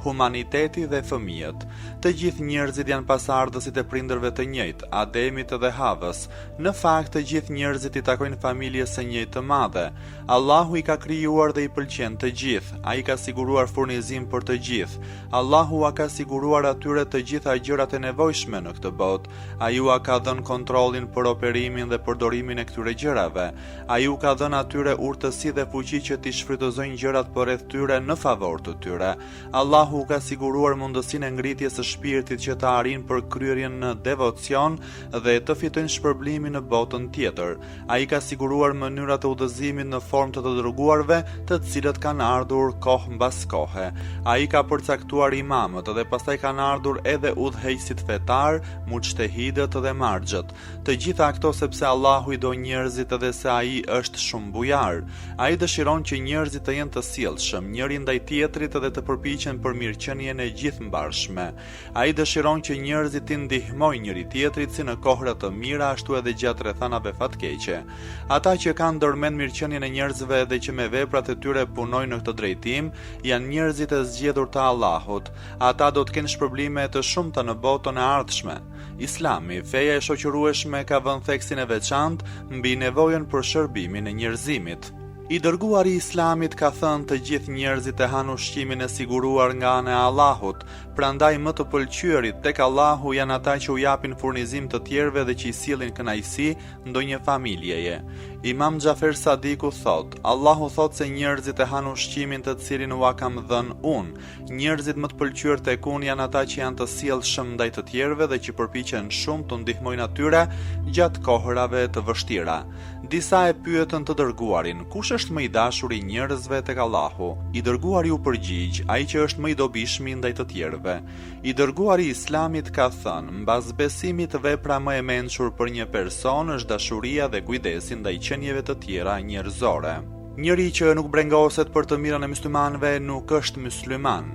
humaniteti dhe fëmijët. Të gjithë njerëzit janë pasardhësit e prindërve të njëjtë, Ademit dhe Havës. Në fakt, të gjithë njerëzit i takojnë familjes së njëjtë të madhe. Allahu i ka krijuar dhe i pëlqen të gjithë. Ai ka siguruar furnizim për të gjithë. Allahu a ka siguruar atyre të gjitha gjërat e nevojshme në këtë botë. Ai u ka dhënë kontrollin për operimin dhe përdorimin e këtyre gjërave. Ai u ka dhënë atyre urtësi dhe fuqi që t'i shfrytëzojnë gjërat përreth tyre në favor të tyre. Allahu ka siguruar mundësinë e ngritjes së shpirtit që të arrijnë për kryerjen në devocion dhe të fitojnë shpërblimin në botën tjetër. Ai ka siguruar mënyrat e udhëzimit në formë të dërguarve, të cilët kanë ardhur kohë mbas kohe. Ai ka përcaktuar imamët dhe pastaj kanë ardhur edhe udhëheqësit fetar, muçtehidët dhe marxhët. Të gjitha këto sepse Allahu i do njerëzit dhe se ai është shumë bujar. Ai dëshiron që njerëzit të jenë të sjellshëm njëri ndaj tjetrit dhe të përpiqen për mirëqenien e gjithëmbarshme. Ai dëshiron që njerëzit të ndihmojnë njëri tjetrit si në kohra të mira ashtu edhe gjatë rrethanave fatkeqe. Ata që kanë ndërmend mirëqenien e njerëzve dhe që me veprat e tyre punojnë në këtë drejtim, janë njerëzit e zgjedhur të Allahut. Ata do të kenë shpërblime të shumta në botën e ardhshme. Islami, feja e shoqërueshme, ka vënë theksin e veçantë mbi nevojën për shërbimin e njerëzimit. I dërguari i Islamit ka thënë të gjithë njerëzit e hanë ushqimin e siguruar nga ana e Allahut, prandaj më të pëlqyerit tek Allahu janë ata që u japin furnizim të tjerëve dhe që i sillin kënaqësi ndonjë familjeje. Imam Xhafer Sadiku thot: Allahu thot se njerëzit e hanë ushqimin të cilin ua kam dhënë unë. Njerëzit më të pëlqyer tek unë janë ata që janë të sjellshëm ndaj të tjerëve dhe që përpiqen shumë të ndihmojnë atyre gjatë kohërave të vështira. Disa e pyetën të dërguarin: kush është më i dashuri i njerëzve tek Allahu? I dërguari u përgjigj: ai që është më i dobishmi ndaj të tjerëve. I dërguari i Islamit ka thënë: mbas besimit vepra më e mençur për një person është dashuria dhe kujdesi ndaj qenieve të tjera njerëzore. Njëri që nuk brengoset për të mirën e muslimanëve nuk është musliman.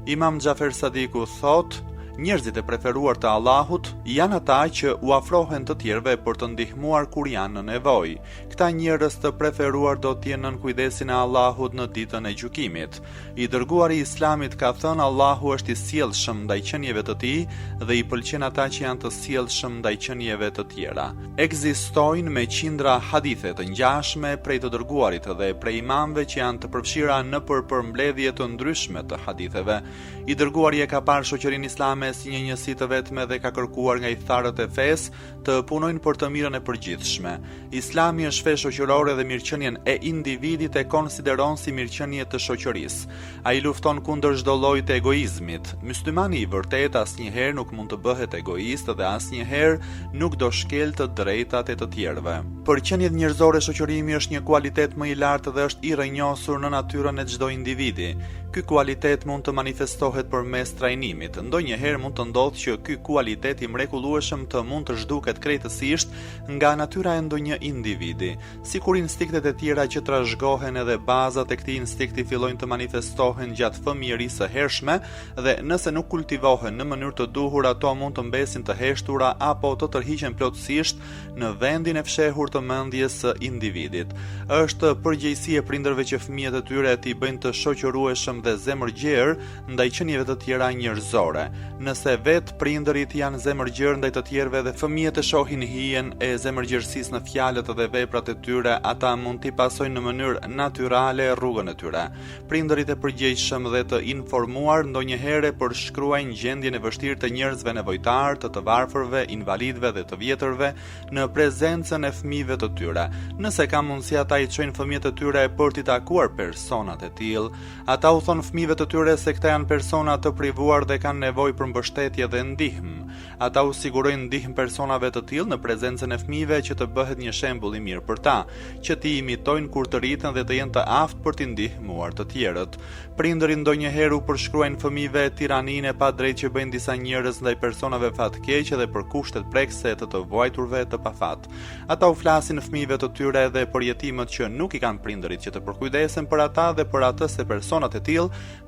Imam Xhafer Sadiku thot: njerëzit e preferuar të Allahut janë ata që u afrohen të tjerëve për të ndihmuar kur janë në nevojë. Këta njerëz të preferuar do të jenë nën kujdesin e Allahut në ditën e gjykimit. I dërguari i Islamit ka thënë: Allahu është i sjellshëm ndaj qenieve të tij dhe i pëlqen ata që janë të sjellshëm ndaj qenieve të tjera. Ekzistojnë me qindra hadithe të ngjashme prej të dërguarit dhe prej imamëve që janë të përfshira në përmbledhje të ndryshme të haditheve. I dërguari e ka parë shoqërinë islame si një njësi të vetme dhe ka kërkuar nga i tharët e fesë të punojnë për të mirën e përgjithshme. Islami është fe shoqërore dhe mirëqenien e individit e konsideron si mirëqenie të shoqërisë. Ai lufton kundër çdo lloji të egoizmit. Myslimani i vërtet asnjëherë nuk mund të bëhet egoist dhe asnjëherë nuk do shkel të drejtat e të tjerëve. Për qeniet njerëzore, shoqërimi është një kualitet më i lartë dhe është i rrënjosur në natyrën e çdo individi. Ky kualitet mund të manifestohet përmes trajnimit. Ndonjëherë mund të ndodhë që ky kualitet i mrekullueshëm të mund të zhduket krejtësisht nga natyra e ndonjë individi. Sikur instiktet e tjera që trashëgohen edhe bazat e këtij instikti fillojnë të manifestohen gjatë fëmijërisë së hershme dhe nëse nuk kultivohen në mënyrë të duhur, ato mund të mbesin të heshtura apo të tërhiqen plotësisht në vendin e fshehur të mendjes së individit. Është përgjegjësi e prindërve që fëmijët e tyre t'i bëjnë të shoqërueshëm dhe zemërgjerë ndaj qenieve të tjera njerëzore. Nëse vetë prindërit janë zemërgjerë ndaj të tjerëve dhe fëmijët e shohin hijen e zemërgjerësisë në fjalët dhe veprat e tyre, ata mund t'i pasojnë në mënyrë natyrale rrugën e tyre. Prindërit e përgjegjshëm dhe të informuar ndonjëherë përshkruajnë gjendjen e vështirë të njerëzve nevojtar, të varfërve, invalidëve dhe të vjetërve në prezencën e fëmijëve të tyre. Nëse ka mundësi, ata i çojnë fëmijët e tyre për t'i takuar personat e tillë. Ata u thon fëmijëve të tyre se këta janë persona të privuar dhe kanë nevojë për mbështetje dhe ndihmë. Ata u sigurojnë ndihmë personave të tillë në prezencën e fëmijëve që të bëhet një shembull i mirë për ta, që t'i imitojnë kur të rriten dhe të jenë të aftë për t'i ndihmuar të tjerët. Prindërit ndonjëherë u përshkruajnë fëmijëve tiraninë e padrejtë që bëjnë disa njerëz ndaj personave fatkeqe dhe për kushtet prekse të vuajturve të pafat. Ata u flasin fëmijëve të tyre dhe për jetimet që nuk i kanë prindërit që të përkujdesen për ata dhe për atë se personat e tillë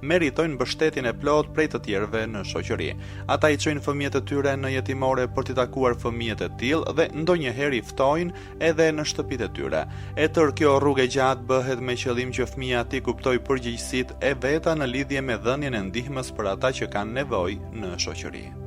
meritojnë mbështetjen e plotë prej të tjerëve në shoqëri. Ata i çojnë fëmijët e tyre në jetimore për t'i takuar fëmijët e tillë dhe ndonjëherë i ftojnë edhe në shtëpitë e tyre. E tërë kjo rrugë e gjatë bëhet me qëllim që fëmia ti kuptoj përgjegjësitë e veta në lidhje me dhënien e ndihmës për ata që kanë nevojë në shoqëri.